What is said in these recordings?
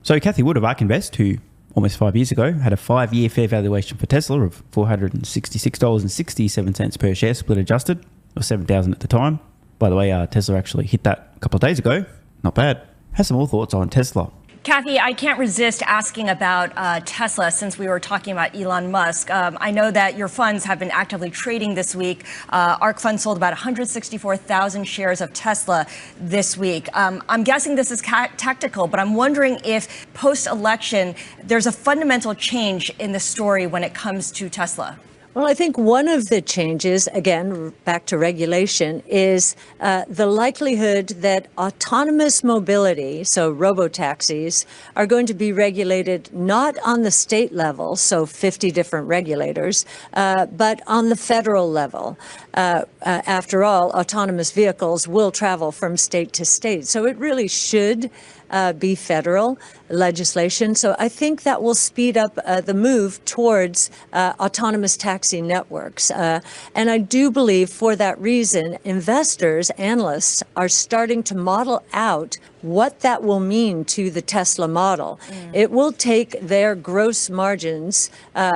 So Kathy Wood of ARK Invest, who almost 5 years ago had a 5-year fair valuation for Tesla of $466.67 per share, split adjusted, or $7,000 at the time. By the way, Tesla actually hit that a couple of days ago. Not bad. Has some more thoughts on Tesla. Kathy, I can't resist asking about Tesla since we were talking about Elon Musk. I know that your funds have been actively trading this week. ARK Fund sold about 164,000 shares of Tesla this week. I'm guessing this is tactical, but I'm wondering if post-election there's a fundamental change in the story when it comes to Tesla. Well, I think one of the changes, again, back to regulation, is the likelihood that autonomous mobility, so robotaxis, are going to be regulated not on the state level, so 50 different regulators, but on the federal level. After all, autonomous vehicles will travel from state to state. So it really should be federal legislation. So I think that will speed up the move towards autonomous taxi networks. And I do believe for that reason, investors, analysts are starting to model out what that will mean to the Tesla model. It will take their gross margins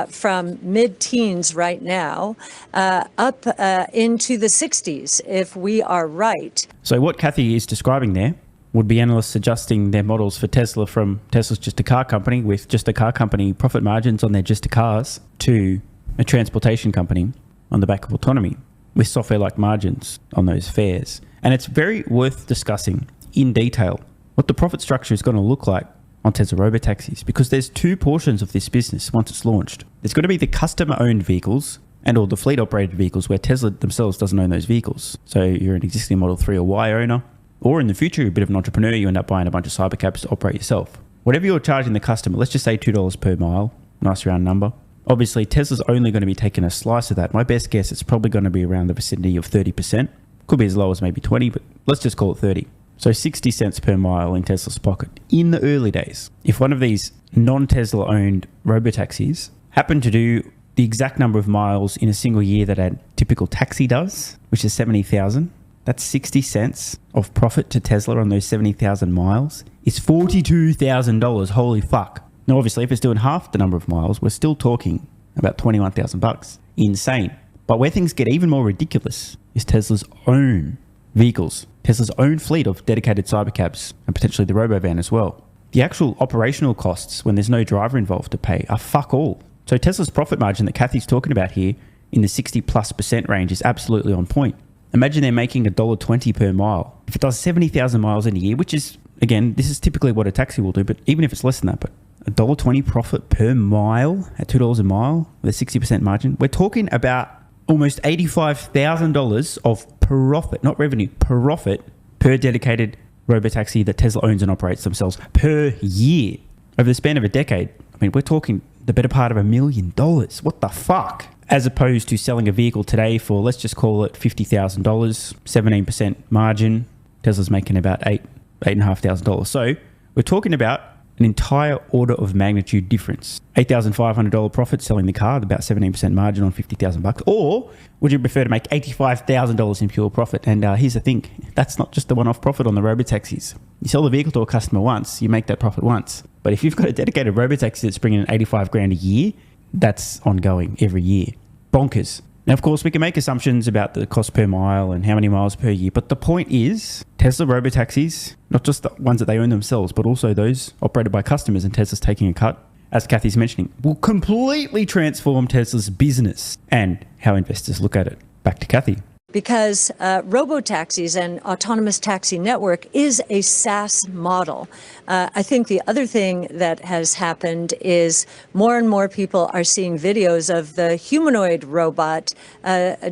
from mid-teens right now up into the 60s if we are right. So what Kathy is describing there would be analysts adjusting their models for Tesla from Tesla's just a car company with just a car company profit margins on their just a cars to a transportation company on the back of autonomy with software-like margins on those fares. And it's very worth discussing in detail what the profit structure is going to look like on Tesla robotaxis, because there's two portions of this business once it's launched. There's going to be the customer-owned vehicles and all the fleet-operated vehicles where Tesla themselves doesn't own those vehicles. So you're an existing Model 3 or Y owner, or in the future, you're a bit of an entrepreneur, you end up buying a bunch of cybercabs to operate yourself. Whatever you're charging the customer, let's just say $2 per mile, nice round number. Obviously, Tesla's only going to be taking a slice of that. My best guess, it's probably going to be around the vicinity of 30%. Could be as low as maybe 20, but let's just call it 30. So 60 cents per mile in Tesla's pocket in the early days. If one of these non-Tesla owned robotaxis happened to do the exact number of miles in a single year that a typical taxi does, which is 70,000, that's 60 cents of profit to Tesla on those 70,000 miles. It's $42,000. Holy fuck. Now, obviously, if it's doing half the number of miles, we're still talking about $21,000. Insane. But where things get even more ridiculous is Tesla's own vehicles, Tesla's own fleet of dedicated cybercabs, and potentially the robovan as well. The actual operational costs when there's no driver involved to pay are fuck all. So Tesla's profit margin that Kathy's talking about here in the 60+% range is absolutely on point. Imagine they're making $1.20 per mile. If it does 70,000 miles in a year, which is, again, this is typically what a taxi will do, but even if it's less than that, but $1.20 profit per mile at $2 a mile with a 60% margin, we're talking about almost $85,000 of profit, not revenue, profit per dedicated robotaxi that Tesla owns and operates themselves per year. Over the span of a decade, I mean, we're talking the better part of $1 million. What the fuck? As opposed to selling a vehicle today for, let's just call it $50,000, 17% margin. Tesla's making about $8,500. So we're talking about an entire order of magnitude difference. $8,500 profit selling the car, about 17% margin on $50,000. Or would you prefer to make $85,000 in pure profit? And here's the thing, that's not just the one-off profit on the robotaxis. You sell the vehicle to a customer once, you make that profit once. But if you've got a dedicated robotaxi that's bringing in $85,000 a year, that's ongoing every year. Bonkers. Now, of course, we can make assumptions about the cost per mile and how many miles per year, but the point is Tesla robotaxis, not just the ones that they own themselves, but also those operated by customers and Tesla's taking a cut, as Kathy's mentioning, will completely transform Tesla's business and how investors look at it. Back to Kathy. Because robotaxis and autonomous taxi network is a SaaS model. I think the other thing that has happened is more and more people are seeing videos of the humanoid robot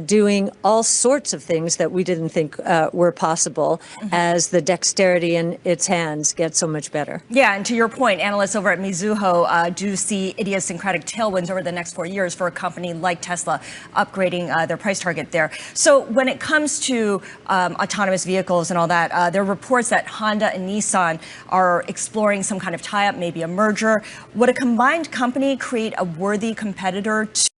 doing all sorts of things that we didn't think were possible as the dexterity in its hands gets so much better. Yeah, and to your point, analysts over at Mizuho do see idiosyncratic tailwinds over the next 4 years for a company like Tesla upgrading their price target there. So when it comes to autonomous vehicles and all that, there are reports that Honda and Nissan are exploring some kind of tie-up, maybe a merger. Would a combined company create a worthy competitor to...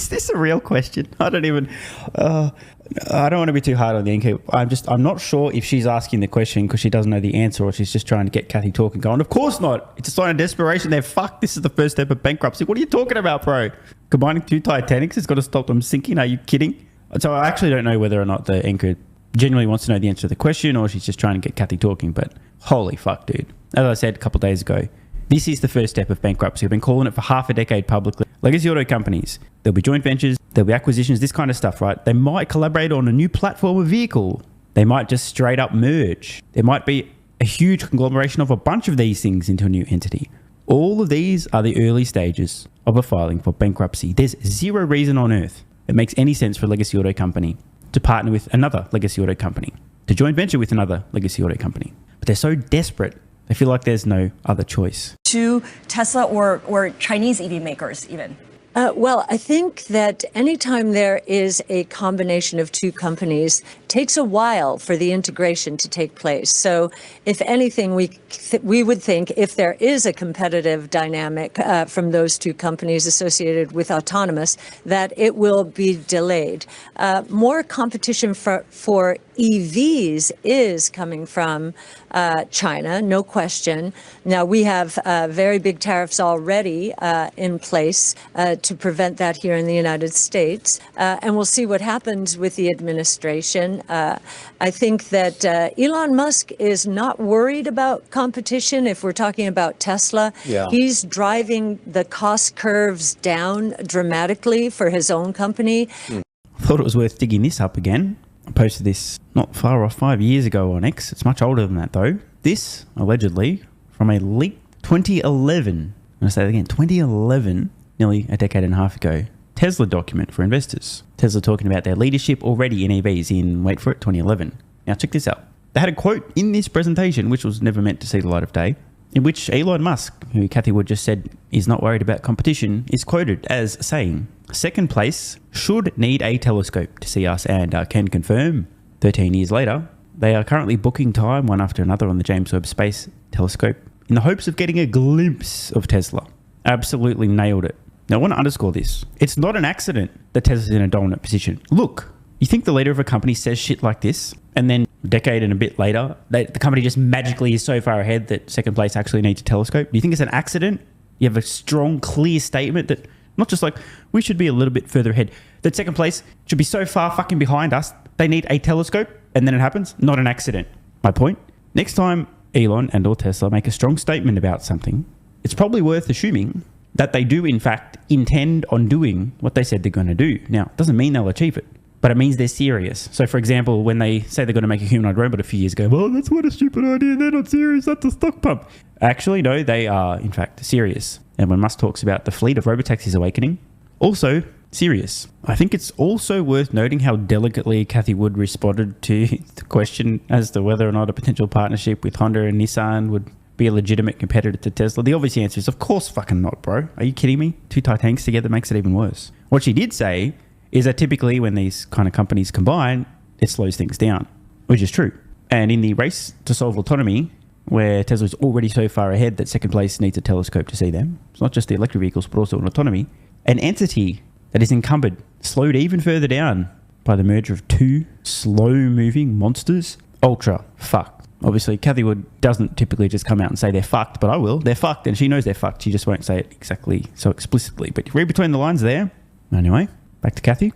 Is this a real question? I don't want to be too hard on the NK. I'm not sure if she's asking the question because she doesn't know the answer or she's just trying to get Kathy talking. Going, of course not. It's a sign of desperation. They're fucked. This is the first step of bankruptcy. What are you talking about, bro? Combining two Titanics has got to stop them sinking. Are you kidding? So I actually don't know whether or not the anchor genuinely wants to know the answer to the question or she's just trying to get Kathy talking. But holy fuck, dude. As I said a couple of days ago, this is the first step of bankruptcy. We've been calling it for half a decade publicly. Legacy auto companies, there'll be joint ventures, there'll be acquisitions, this kind of stuff, right? They might collaborate on a new platform or vehicle. They might just straight up merge. There might be a huge conglomeration of a bunch of these things into a new entity. All of these are the early stages of a filing for bankruptcy. There's zero reason on earth that makes any sense for a legacy auto company to partner with another legacy auto company, to joint venture with another legacy auto company. But they're so desperate, they feel like there's no other choice. To Tesla or Chinese EV makers even? Well, I think that anytime there is a combination of two companies, it takes a while for the integration to take place. So if anything, we would think if there is a competitive dynamic from those two companies associated with autonomous, that it will be delayed. More competition for EVs is coming from China, no question. Now, we have very big tariffs already in place to prevent that here in the United States. And we'll see what happens with the administration. I think that Elon Musk is not worried about competition. If we're talking about Tesla, he's driving the cost curves down dramatically for his own company. I thought it was worth digging this up again. I posted this not far off 5 years ago on X. It's much older than that though. This, allegedly, from a leaked 2011, I'm going to say it again, 2011, nearly a decade and a half ago, Tesla document for investors. Tesla talking about their leadership already in EVs in, wait for it, 2011. Now check this out. They had a quote in this presentation, which was never meant to see the light of day, in which Elon Musk, who Kathy Wood just said is not worried about competition, is quoted as saying, "Second place should need a telescope to see us and can confirm." 13 years later, they are currently booking time one after another on the James Webb Space Telescope in the hopes of getting a glimpse of Tesla. Absolutely nailed it. Now, I want to underscore this. It's not an accident that Tesla's in a dominant position. Look, you think the leader of a company says shit like this, and then a decade and a bit later, the company just magically is so far ahead that second place actually needs a telescope? Do you think it's an accident? You have a strong, clear statement that not just like, we should be a little bit further ahead, that second place should be so far fucking behind us, they need a telescope, and then it happens? Not an accident. My point? Next time Elon and or Tesla make a strong statement about something, it's probably worth assuming that they do in fact intend on doing what they said they're going to do. Now, it doesn't mean they'll achieve it, but it means they're serious. So for example, when they say they're going to make a humanoid robot a few years ago, well, that's what a stupid idea, they're not serious, that's a stock pump. Actually, no, they are in fact serious. And when Musk talks about the fleet of robotaxis awakening, also serious. I think it's also worth noting how delicately Kathy Wood responded to the question as to whether or not a potential partnership with Honda and Nissan would be a legitimate competitor to Tesla. The obvious answer is, of course fucking not, bro. Are you kidding me? Two Titanics together makes it even worse. What she did say is that typically when these kind of companies combine, it slows things down, which is true. And in the race to solve autonomy, where Tesla's already so far ahead that second place needs a telescope to see them, it's not just the electric vehicles, but also in autonomy, an entity that is encumbered, slowed even further down by the merger of two slow-moving monsters, ultra fucked. Obviously, Kathy Wood doesn't typically just come out and say they're fucked, but I will. They're fucked, and she knows they're fucked. She just won't say it exactly so explicitly. But you read between the lines there. Anyway, back to Kathy.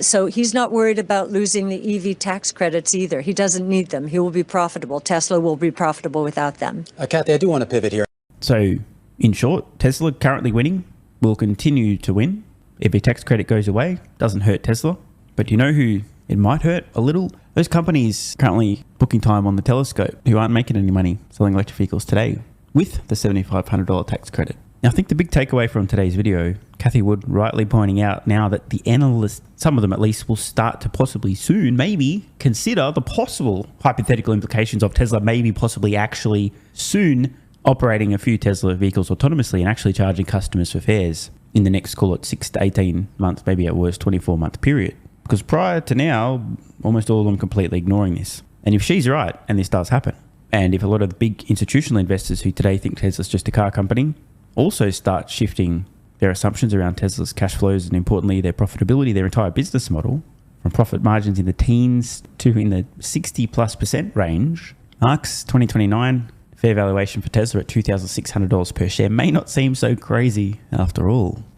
So he's not worried about losing the EV tax credits either. He doesn't need them. He will be profitable. Tesla will be profitable without them. Kathy, I do want to pivot here. So, in short, Tesla currently winning, will continue to win. If a tax credit goes away, doesn't hurt Tesla. But you know who it might hurt a little? Those companies currently booking time on the telescope who aren't making any money selling electric vehicles today with the $7,500 tax credit. Now, I think the big takeaway from today's video, Kathy Wood rightly pointing out now that the analysts, some of them at least, will start to possibly soon maybe consider the possible hypothetical implications of Tesla maybe possibly actually soon operating a few Tesla vehicles autonomously and actually charging customers for fares in the next, call it 6 to 18 months, maybe at worst 24-month period. Because prior to now, almost all of them completely ignoring this. And if she's right and this does happen, and if a lot of the big institutional investors who today think Tesla's just a car company also start shifting their assumptions around Tesla's cash flows and, importantly, their profitability, their entire business model, from profit margins in the teens to in the 60+% range, Mark's 2029 fair valuation for Tesla at $2,600 per share may not seem so crazy after all.